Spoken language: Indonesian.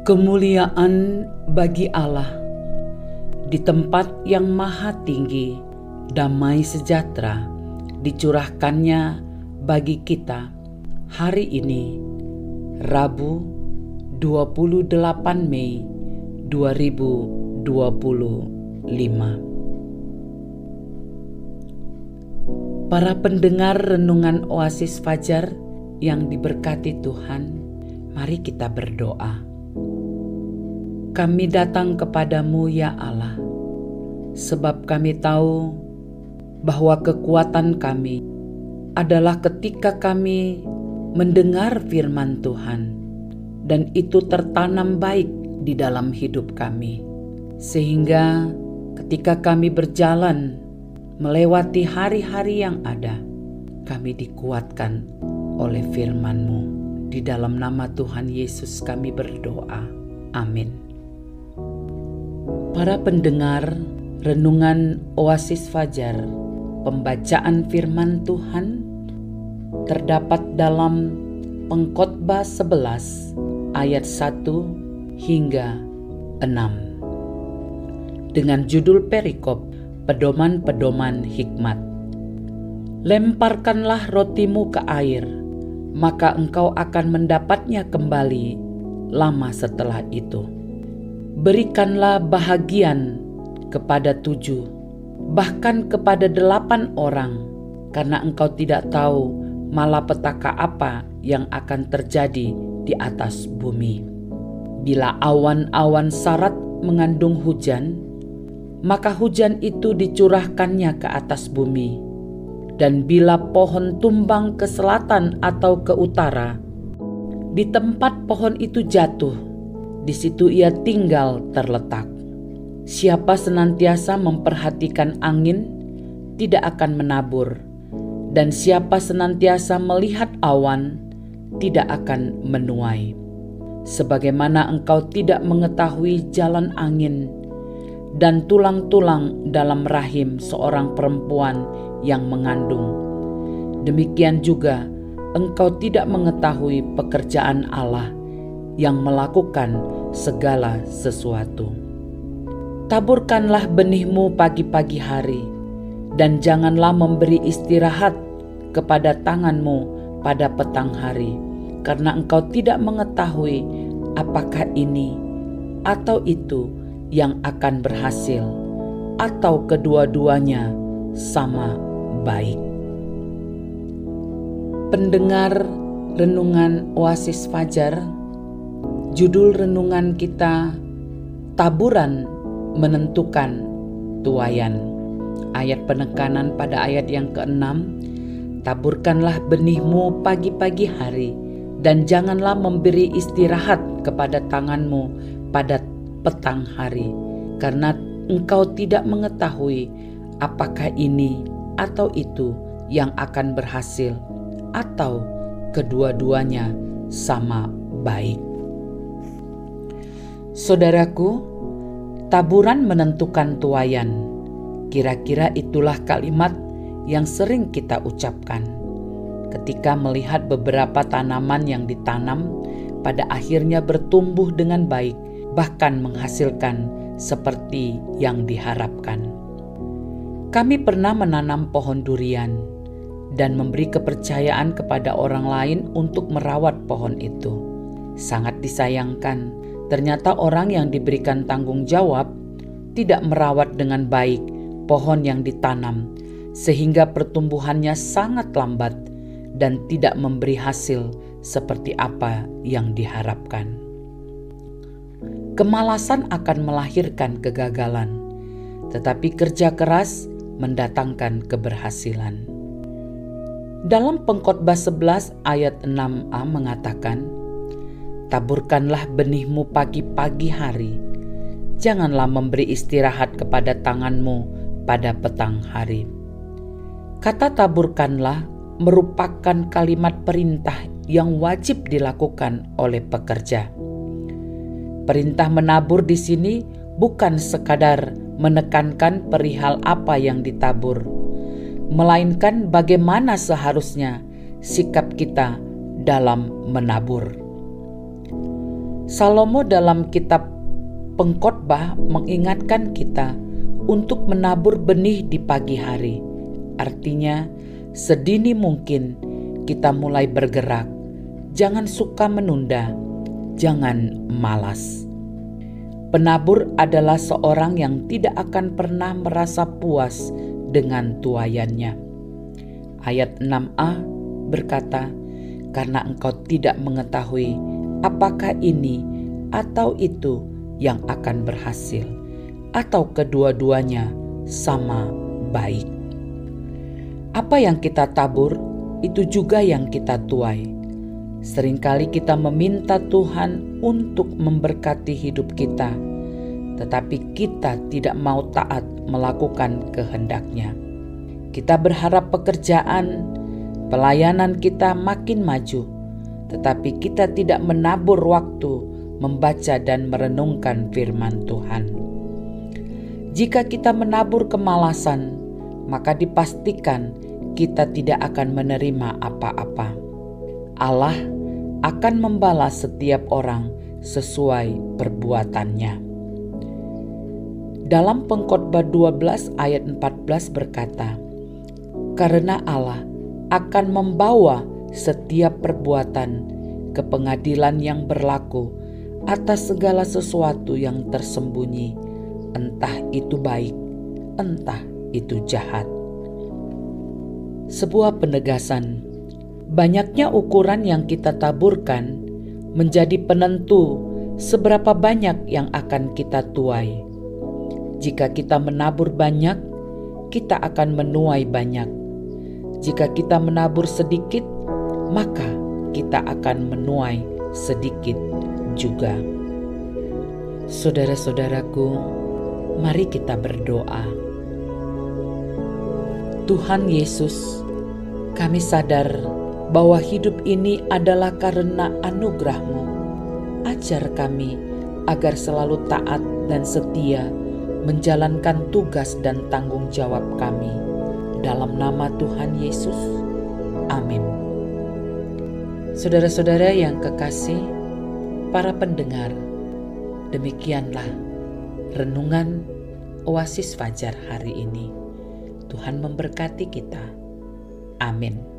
Kemuliaan bagi Allah di tempat yang maha tinggi, damai sejahtera dicurahkannya bagi kita hari ini, Rabu 28 Mei 2025. Para pendengar renungan Oasis Fajar yang diberkati Tuhan, mari kita berdoa. Kami datang kepadamu ya Allah, sebab kami tahu bahwa kekuatan kami adalah ketika kami mendengar firman Tuhan, dan itu tertanam baik di dalam hidup kami. Sehingga ketika kami berjalan melewati hari-hari yang ada, kami dikuatkan oleh firman-Mu. Di dalam nama Tuhan Yesus kami berdoa. Amin. Para pendengar renungan Oasis Fajar, pembacaan firman Tuhan terdapat dalam Pengkhotbah 11 ayat 1 hingga 6 dengan judul perikop Pedoman-pedoman hikmat. Lemparkanlah rotimu ke air, maka engkau akan mendapatnya kembali lama setelah itu. Berikanlah bahagian kepada 7, bahkan kepada 8 orang, karena engkau tidak tahu malapetaka apa yang akan terjadi di atas bumi. Bila awan-awan sarat mengandung hujan, maka hujan itu dicurahkannya ke atas bumi. Dan bila pohon tumbang ke selatan atau ke utara, di tempat pohon itu jatuh, di situ ia tinggal terletak. Siapa senantiasa memperhatikan angin tidak akan menabur, dan siapa senantiasa melihat awan tidak akan menuai. Sebagaimana engkau tidak mengetahui jalan angin dan tulang-tulang dalam rahim seorang perempuan yang mengandung, demikian juga engkau tidak mengetahui pekerjaan Allah yang melakukan segala sesuatu. Taburkanlah benihmu pagi-pagi hari, dan janganlah memberi istirahat kepada tanganmu pada petang hari, karena engkau tidak mengetahui apakah ini atau itu yang akan berhasil, atau kedua-duanya sama baik. Pendengar renungan Oasis Fajar, judul renungan kita taburan menentukan tuaian. Ayat penekanan pada ayat yang ke-6, taburkanlah benihmu pagi-pagi hari, dan janganlah memberi istirahat kepada tanganmu pada petang hari, karena engkau tidak mengetahui apakah ini atau itu yang akan berhasil, atau kedua-duanya sama baik. Saudaraku, taburan menentukan tuaian. Kira-kira itulah kalimat yang sering kita ucapkan ketika melihat beberapa tanaman yang ditanam pada akhirnya bertumbuh dengan baik, bahkan menghasilkan seperti yang diharapkan. Kami pernah menanam pohon durian dan memberi kepercayaan kepada orang lain untuk merawat pohon itu. Sangat disayangkan, ternyata orang yang diberikan tanggung jawab tidak merawat dengan baik pohon yang ditanam, sehingga pertumbuhannya sangat lambat dan tidak memberi hasil seperti apa yang diharapkan. Kemalasan akan melahirkan kegagalan, tetapi kerja keras mendatangkan keberhasilan. Dalam Pengkhotbah 11 ayat 6a mengatakan, taburkanlah benihmu pagi-pagi hari, janganlah memberi istirahat kepada tanganmu pada petang hari. Kata taburkanlah merupakan kalimat perintah yang wajib dilakukan oleh pekerja. Perintah menabur di sini bukan sekadar menekankan perihal apa yang ditabur, melainkan bagaimana seharusnya sikap kita dalam menabur. Salomo dalam kitab Pengkhotbah mengingatkan kita untuk menabur benih di pagi hari. Artinya, sedini mungkin kita mulai bergerak. Jangan suka menunda, jangan malas. Penabur adalah seorang yang tidak akan pernah merasa puas dengan tuaiannya. Ayat 6a berkata, "Karena engkau tidak mengetahui apakah ini atau itu yang akan berhasil, atau kedua-duanya sama baik." Apa yang kita tabur, itu juga yang kita tuai. Seringkali kita meminta Tuhan untuk memberkati hidup kita, tetapi kita tidak mau taat melakukan kehendak-Nya. Kita berharap pekerjaan, pelayanan kita makin maju, tetapi kita tidak menabur waktu membaca dan merenungkan firman Tuhan. Jika kita menabur kemalasan, maka dipastikan kita tidak akan menerima apa-apa. Allah akan membalas setiap orang sesuai perbuatannya. Dalam Pengkhotbah 12 ayat 14 berkata, "Karena Allah akan membawa setiap perbuatan ke pengadilan yang berlaku atas segala sesuatu yang tersembunyi, entah itu baik, entah itu jahat." Sebuah penegasan. Banyaknya ukuran yang kita taburkan menjadi penentu seberapa banyak yang akan kita tuai. Jika kita menabur banyak, kita akan menuai banyak. Jika kita menabur sedikit, maka kita akan menuai sedikit juga. Saudara-saudaraku, mari kita berdoa. Tuhan Yesus, kami sadar bahwa hidup ini adalah karena anugerah-Mu. Ajar kami agar selalu taat dan setia menjalankan tugas dan tanggung jawab kami. Dalam nama Tuhan Yesus, amin. Saudara-saudara yang kekasih, para pendengar, demikianlah renungan Oasis Fajar hari ini. Tuhan memberkati kita. Amin.